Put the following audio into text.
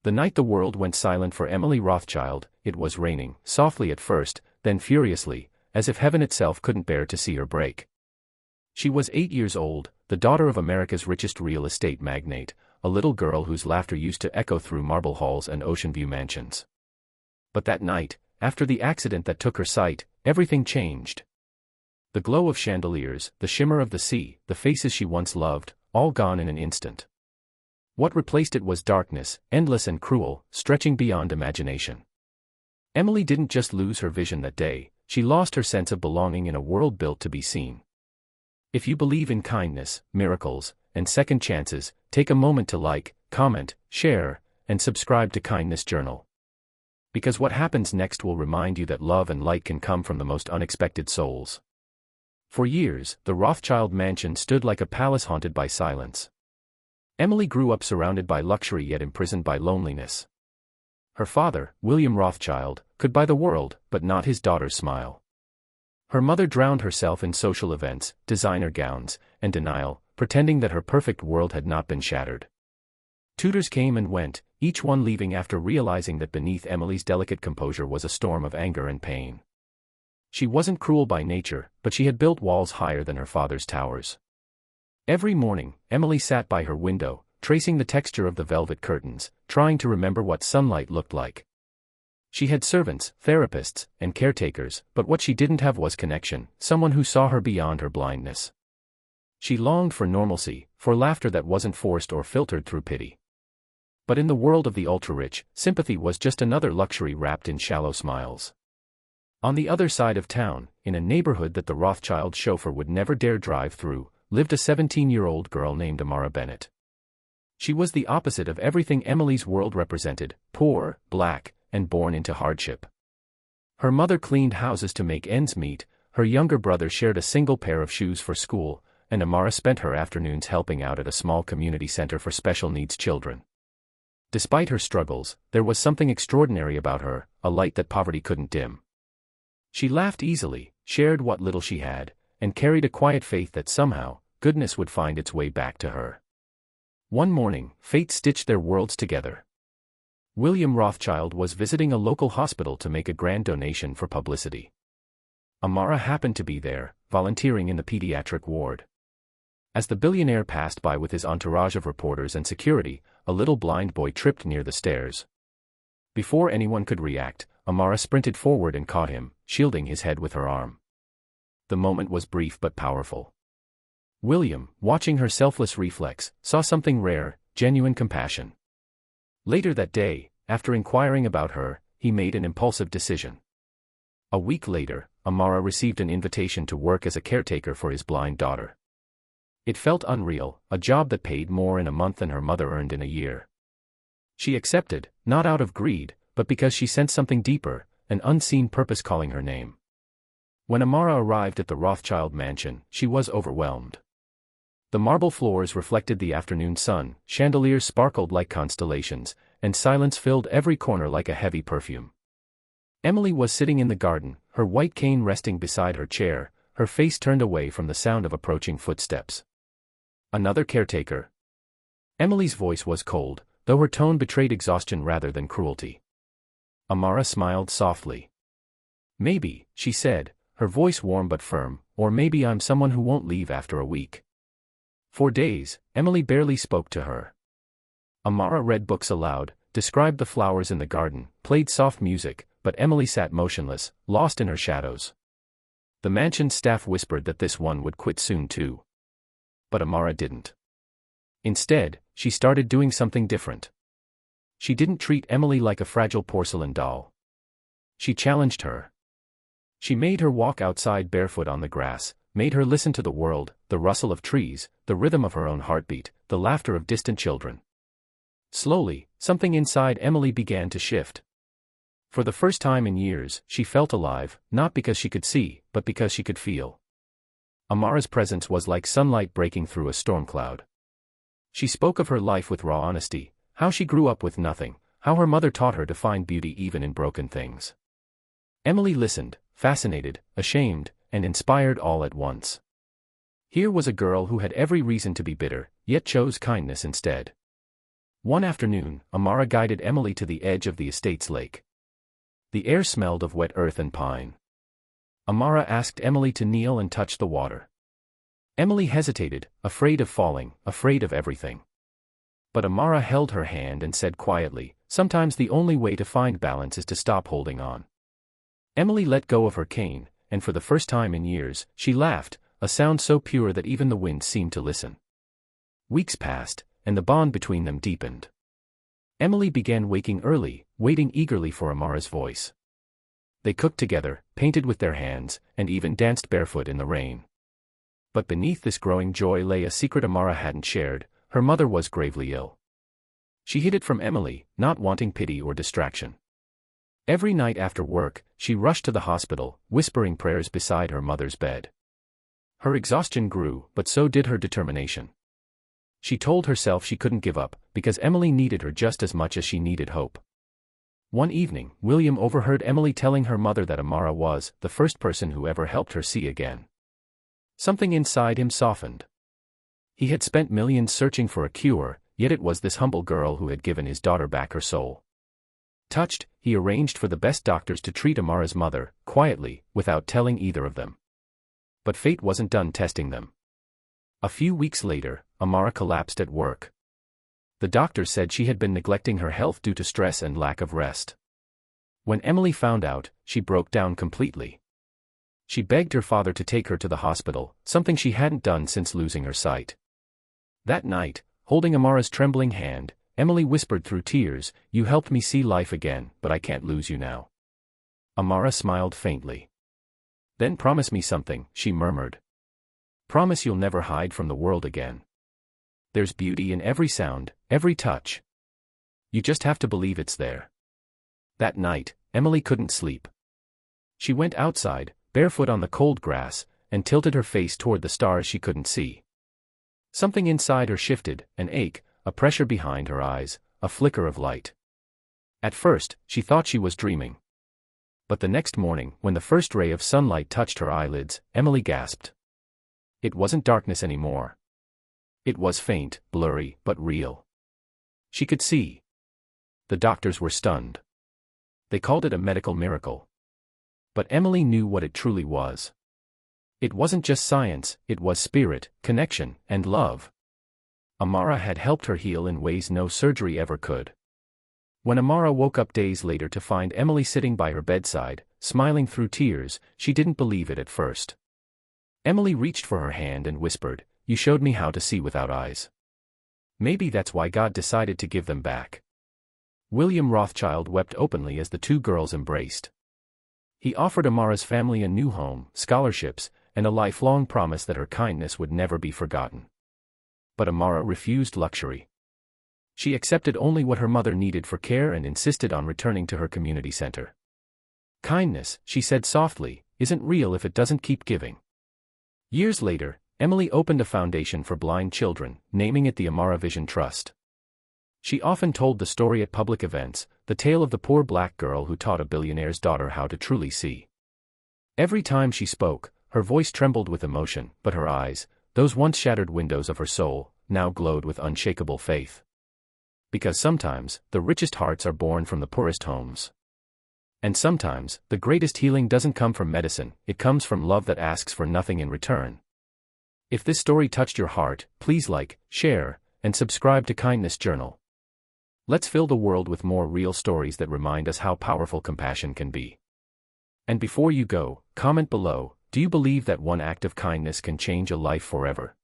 The night the world went silent for Emily Rothschild, it was raining, softly at first, then furiously, as if heaven itself couldn't bear to see her break. She was 8 years old, the daughter of America's richest real estate magnate, a little girl whose laughter used to echo through marble halls and ocean view mansions. But that night, after the accident that took her sight, everything changed. The glow of chandeliers, the shimmer of the sea, the faces she once loved, all gone in an instant. What replaced it was darkness, endless and cruel, stretching beyond imagination. Emily didn't just lose her vision that day, she lost her sense of belonging in a world built to be seen. If you believe in kindness, miracles, and second chances, take a moment to like, comment, share, and subscribe to Kindness Journal. Because what happens next will remind you that love and light can come from the most unexpected souls. For years, the Rothschild mansion stood like a palace haunted by silence. Emily grew up surrounded by luxury yet imprisoned by loneliness. Her father, William Rothschild, could buy the world, but not his daughter's smile. Her mother drowned herself in social events, designer gowns, and denial, pretending that her perfect world had not been shattered. Tutors came and went, each one leaving after realizing that beneath Emily's delicate composure was a storm of anger and pain. She wasn't cruel by nature, but she had built walls higher than her father's towers. Every morning, Emily sat by her window, tracing the texture of the velvet curtains, trying to remember what sunlight looked like. She had servants, therapists, and caretakers, but what she didn't have was connection, someone who saw her beyond her blindness. She longed for normalcy, for laughter that wasn't forced or filtered through pity. But in the world of the ultra-rich, sympathy was just another luxury wrapped in shallow smiles. On the other side of town, in a neighborhood that the Rothschild chauffeur would never dare drive through, lived a 17-year-old girl named Amara Bennett. She was the opposite of everything Emily's world represented, poor, black, and born into hardship. Her mother cleaned houses to make ends meet, her younger brother shared a single pair of shoes for school, and Amara spent her afternoons helping out at a small community center for special needs children. Despite her struggles, there was something extraordinary about her, a light that poverty couldn't dim. She laughed easily, shared what little she had, and carried a quiet faith that somehow, goodness would find its way back to her. One morning, fate stitched their worlds together. William Rothschild was visiting a local hospital to make a grand donation for publicity. Amara happened to be there, volunteering in the pediatric ward. As the billionaire passed by with his entourage of reporters and security, a little blind boy tripped near the stairs. Before anyone could react, Amara sprinted forward and caught him, shielding his head with her arm. The moment was brief but powerful. William, watching her selfless reflex, saw something rare, genuine compassion. Later that day, after inquiring about her, he made an impulsive decision. A week later, Amara received an invitation to work as a caretaker for his blind daughter. It felt unreal, a job that paid more in a month than her mother earned in a year. She accepted, not out of greed, but because she sensed something deeper, an unseen purpose calling her name. When Amara arrived at the Rothschild mansion, she was overwhelmed. The marble floors reflected the afternoon sun, chandeliers sparkled like constellations, and silence filled every corner like a heavy perfume. Emily was sitting in the garden, her white cane resting beside her chair, her face turned away from the sound of approaching footsteps. Another caretaker? Emily's voice was cold, though her tone betrayed exhaustion rather than cruelty. Amara smiled softly. Maybe, she said, her voice warm but firm, or maybe I'm someone who won't leave after a week. For days, Emily barely spoke to her. Amara read books aloud, described the flowers in the garden, played soft music, but Emily sat motionless, lost in her shadows. The mansion staff whispered that this one would quit soon too. But Amara didn't. Instead, she started doing something different. She didn't treat Emily like a fragile porcelain doll. She challenged her. She made her walk outside barefoot on the grass, made her listen to the world, the rustle of trees, the rhythm of her own heartbeat, the laughter of distant children. Slowly, something inside Emily began to shift. For the first time in years, she felt alive, not because she could see, but because she could feel. Amara's presence was like sunlight breaking through a storm cloud. She spoke of her life with raw honesty, how she grew up with nothing, how her mother taught her to find beauty even in broken things. Emily listened, fascinated, ashamed, and inspired all at once. Here was a girl who had every reason to be bitter, yet chose kindness instead. One afternoon, Amara guided Emily to the edge of the estate's lake. The air smelled of wet earth and pine. Amara asked Emily to kneel and touch the water. Emily hesitated, afraid of falling, afraid of everything. But Amara held her hand and said quietly, "Sometimes the only way to find balance is to stop holding on." Emily let go of her cane, and for the first time in years, she laughed, a sound so pure that even the wind seemed to listen. Weeks passed, and the bond between them deepened. Emily began waking early, waiting eagerly for Amara's voice. They cooked together, painted with their hands, and even danced barefoot in the rain. But beneath this growing joy lay a secret Amara hadn't shared: her mother was gravely ill. She hid it from Emily, not wanting pity or distraction. Every night after work, she rushed to the hospital, whispering prayers beside her mother's bed. Her exhaustion grew, but so did her determination. She told herself she couldn't give up, because Emily needed her just as much as she needed hope. One evening, William overheard Emily telling her mother that Amara was the first person who ever helped her see again. Something inside him softened. He had spent millions searching for a cure, yet it was this humble girl who had given his daughter back her soul. Touched, he arranged for the best doctors to treat Amara's mother, quietly, without telling either of them. But fate wasn't done testing them. A few weeks later, Amara collapsed at work. The doctor said she had been neglecting her health due to stress and lack of rest. When Emily found out, she broke down completely. She begged her father to take her to the hospital, something she hadn't done since losing her sight. That night, holding Amara's trembling hand, Emily whispered through tears, "You helped me see life again, but I can't lose you now." Amara smiled faintly. "Then promise me something," she murmured. "Promise you'll never hide from the world again. There's beauty in every sound, every touch. You just have to believe it's there." That night, Emily couldn't sleep. She went outside, barefoot on the cold grass, and tilted her face toward the stars she couldn't see. Something inside her shifted, an ache, a pressure behind her eyes, a flicker of light. At first, she thought she was dreaming. But the next morning, when the first ray of sunlight touched her eyelids, Emily gasped. It wasn't darkness anymore. It was faint, blurry, but real. She could see. The doctors were stunned. They called it a medical miracle. But Emily knew what it truly was. It wasn't just science, it was spirit, connection, and love. Amara had helped her heal in ways no surgery ever could. When Amara woke up days later to find Emily sitting by her bedside, smiling through tears, she didn't believe it at first. Emily reached for her hand and whispered, "You showed me how to see without eyes." Maybe that's why God decided to give them back. William Rothschild wept openly as the two girls embraced. He offered Amara's family a new home, scholarships, and a lifelong promise that her kindness would never be forgotten. But Amara refused luxury. She accepted only what her mother needed for care and insisted on returning to her community center. "Kindness," she said softly, "isn't real if it doesn't keep giving." Years later, Emily opened a foundation for blind children, naming it the Amara Vision Trust. She often told the story at public events, the tale of the poor black girl who taught a billionaire's daughter how to truly see. Every time she spoke, her voice trembled with emotion, but her eyes, those once shattered windows of her soul, now glowed with unshakable faith. Because sometimes, the richest hearts are born from the poorest homes. And sometimes, the greatest healing doesn't come from medicine, it comes from love that asks for nothing in return. If this story touched your heart, please like, share, and subscribe to Kindness Journal. Let's fill the world with more real stories that remind us how powerful compassion can be. And before you go, comment below, do you believe that one act of kindness can change a life forever?